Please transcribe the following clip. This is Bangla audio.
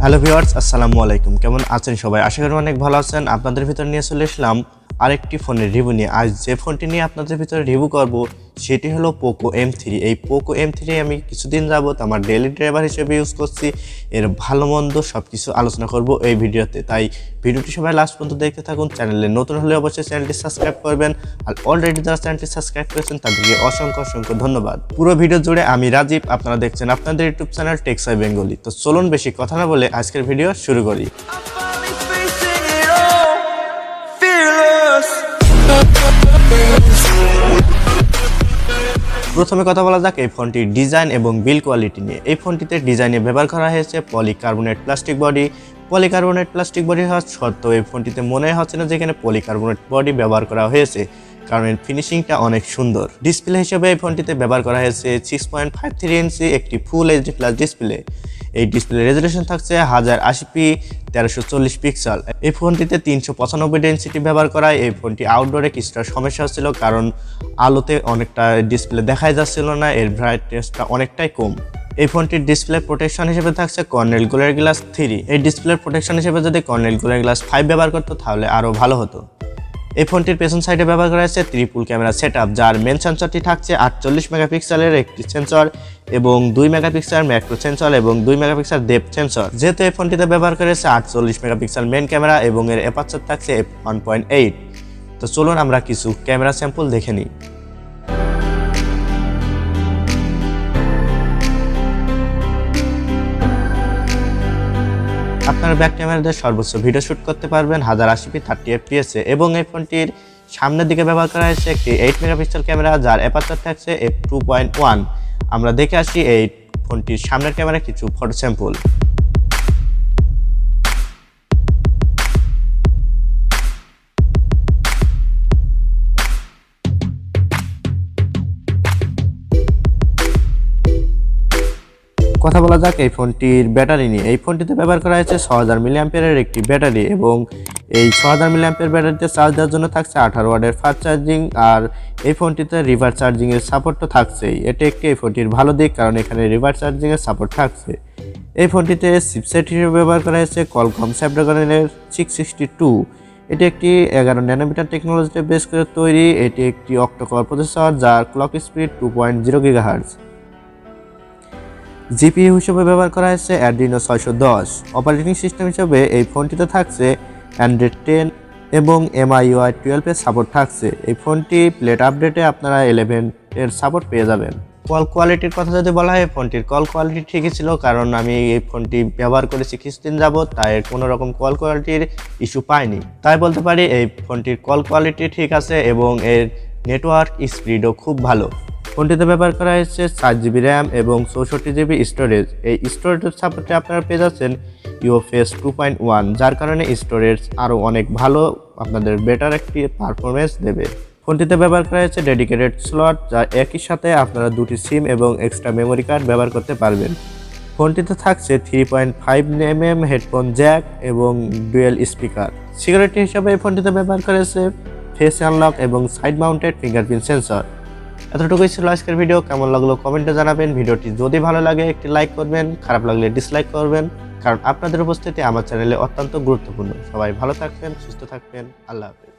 হ্যালো ভিউয়ার্স, আসসালামু আলাইকুম। কেমন আছেন সবাই? আশা করি অনেক ভালো আছেন। আপনাদের ভিতর নিয়ে চলে এসলাম আরেকটি ফোনের রিভিউ নিয়ে। আজ যে ফোনটি নিয়ে আপনাদের ভিতরে রিভিউ করব সেটি হলো POCO M3। এই POCO M3 আমি কিছুদিন যাবত আমার ডেইলি ড্রাইভার হিসেবে ইউজ করছি। এর ভালো মন্দ সব কিছু আলোচনা করব এই ভিডিওতে, তাই ভিডিওটি সবাই লাস্ট পর্যন্ত দেখতে থাকুন। চ্যানেলে নতুন হলে অবশ্যই চ্যানেলটি সাবস্ক্রাইব করবেন, আর অলরেডি যারা চ্যানেলটি সাবস্ক্রাইব করেছেন তাদেরকে অসংখ্য অসংখ্য ধন্যবাদ। পুরো ভিডিও জুড়ে আমি রাজীব, আপনারা দেখছেন আপনাদের ইউটিউব চ্যানেল টেকসাই বেঙ্গলি। তো চলুন বেশি কথা না বলে আজকের ভিডিও শুরু করি। প্রথমে কথা বলা যাক এই ফোনটির ডিজাইন এবং বিল্ড কোয়ালিটি নিয়ে। এই ফোনটিতে ডিজাইনে ব্যবহার করা হয়েছে polycarbonate plastic body. Polycarbonate plastic body হওয়া সত্ত্বেও এই ফোনটিতে মনে হচ্ছে না যে এখানে পলিকার্বনেট বডি ব্যবহার করা হয়েছে, কারণ এর ফিনিশিংটা অনেক সুন্দর। ডিসপ্লে হিসেবে এই ফোনটিতে ব্যবহার করা হয়েছে 6.53 ইঞ্চি একটি ফুল এইচডি প্লাস ডিসপ্লে। এই ডিসপ্লে রেজলিউশন থাকছে 1080p 1340 পিক্সেল। এই ফোনটিতে 395 ডেনসিটি ব্যবহার করায় এই ফোনটি আউটডোরে কিছুটা সমস্যা হচ্ছিল, কারণ আলোতে অনেকটা ডিসপ্লে দেখাই যাচ্ছিল না, এর ব্রাইটনেসটা অনেকটাই কম। এই ফোনটির ডিসপ্লে প্রোটেকশন হিসেবে থাকছে কর্নেল গোলার গ্লাস 3। এই ডিসপ্লের প্রোটেকশন হিসেবে যদি কর্নেল গোলার গ্লাস 5 ব্যবহার করতো তাহলে আরও ভালো হতো। এই ফোনটির পেছন সাইডে ব্যবহার করা হয়েছে ট্রিপল ক্যামেরা সেটআপ, যার মেন সেন্সরটি থাকছে 48 মেগাপিক্সেলের একটি সেন্সর এবং 2 মেগাপিক্সেল ম্যাক্রো সেন্সর এবং 2 মেগাপিক্সেল ডেপথ সেন্সর। যেহেতু এই ফোনটিতে ব্যবহার করেছে 48 মেগাপিক্সেল মেন ক্যামেরা এবং এর অ্যাপারচার থাকছে f1.8। তো চলুন আমরা কিছু ক্যামেরা স্যাম্পল দেখে নিই। আপনারা ব্যাক ক্যামেরা দিয়ে সর্বোচ্চ ভিডিও শুট করতে পারবেন 1080p 30 fps এবং এই ফোনটির সামনের দিকে ব্যবহার করা হয়েছে একটি 8 মেগাপিক্সেল ক্যামেরা, যার অ্যাপারচার থাকছে f2.1। আমরা দেখে আসি এই ফোনটির সামনের ক্যামেরা কিছু ফটো স্যাম্পল। কথা বলা যাক এই ফোনটির ব্যাটারি নিয়ে। এই ফোনটিতে ব্যবহার করা হয়েছে 6000 মিলিঅ্যাম্পিয়ারের একটি ব্যাটারি এবং এই 6000 মিলিঅ্যাম্পিয়ার ব্যাটারিতে চার্জ দেওয়ার জন্য থাকছে 18 ওয়াটের ফাস্ট চার্জিং, আর এই ফোনটিতে রিভার্স চার্জিং এর সাপোর্ট তো থাকছেই। এটি একটি এই ফোনটির ভালো দিক, কারণ এখানে রিভার্স চার্জিং এর সাপোর্ট থাকছে। এই ফোনটিতে চিপসেট হিসেবে ব্যবহার করা হয়েছে কোয়ালকম স্ন্যাপড্রাগনের 662। এটি একটি 11 ন্যানোমিটার টেকনোলজিতে বেস করে তৈরি। এটি একটি অক্টোকোর প্রসেসর, যার ক্লক স্পিড 2.0 গিগাহার্টজ। জিপিইউ হিসেবে ব্যবহার করা হয়েছে অ্যাড্রিনো 610। অপারেটিং সিস্টেম হিসেবে এই ফোনটিতে থাকছে অ্যান্ড্রয়েড 10 এবং MIUI 12 এর সাপোর্ট থাকছে। এই ফোনটি প্লেট আপডেটে আপনারা 11 এর সাপোর্ট পেয়ে যাবেন। কল কোয়ালিটির কথা যদি বলা হয়, ফোনটির কল কোয়ালিটি ঠিকই ছিল, কারণ আমি এই ফোনটি ব্যবহার করেছি কিছুদিন যাবত, তাই কোনো রকম কল কোয়ালিটির ইস্যু পাইনি। তাই বলতে পারি এই ফোনটির কল কোয়ালিটি ঠিক আছে এবং এর নেটওয়ার্ক স্পিডও খুব ভালো। ফোনটিতে ব্যবহার করা হয়েছে 4GB র্যাম এবং 64GB স্টোরেজ। এই স্টোরেজের সাপোর্টে আপনারা পেয়ে যাচ্ছেন UFS 2.1, যার কারণে স্টোরেজ আরও অনেক ভালো, আপনাদের বেটার একটি পারফরমেন্স দেবে। ফোনটিতে ব্যবহার করা হয়েছে ডেডিকেটেড স্লট, যা একই সাথে আপনারা দুটি সিম এবং এক্সট্রা মেমোরি কার্ড ব্যবহার করতে পারবেন। ফোনটিতে থাকছে 3.5mm হেডফোন জ্যাক এবং ডুয়েল স্পিকার। সিকিউরিটি হিসাবে এই ফোনটিতে ব্যবহার করা হয়েছে ফেস আনলক এবং সাইড মাউন্টেড ফিঙ্গারপ্রিন্ট সেন্সর। এতটুকুই ছিল আজকের ভিডিও। কেমন লাগলো কমেন্টে জানাবেন। ভিডিওটি যদি ভালো লাগে একটি লাইক করবেন, খারাপ লাগলে ডিসলাইক করবেন, কারণ আপনাদের উপস্থিতি আমার চ্যানেলে অত্যন্ত গুরুত্বপূর্ণ। সবাই ভালো থাকবেন, সুস্থ থাকবেন। আল্লাহ হাফেজ।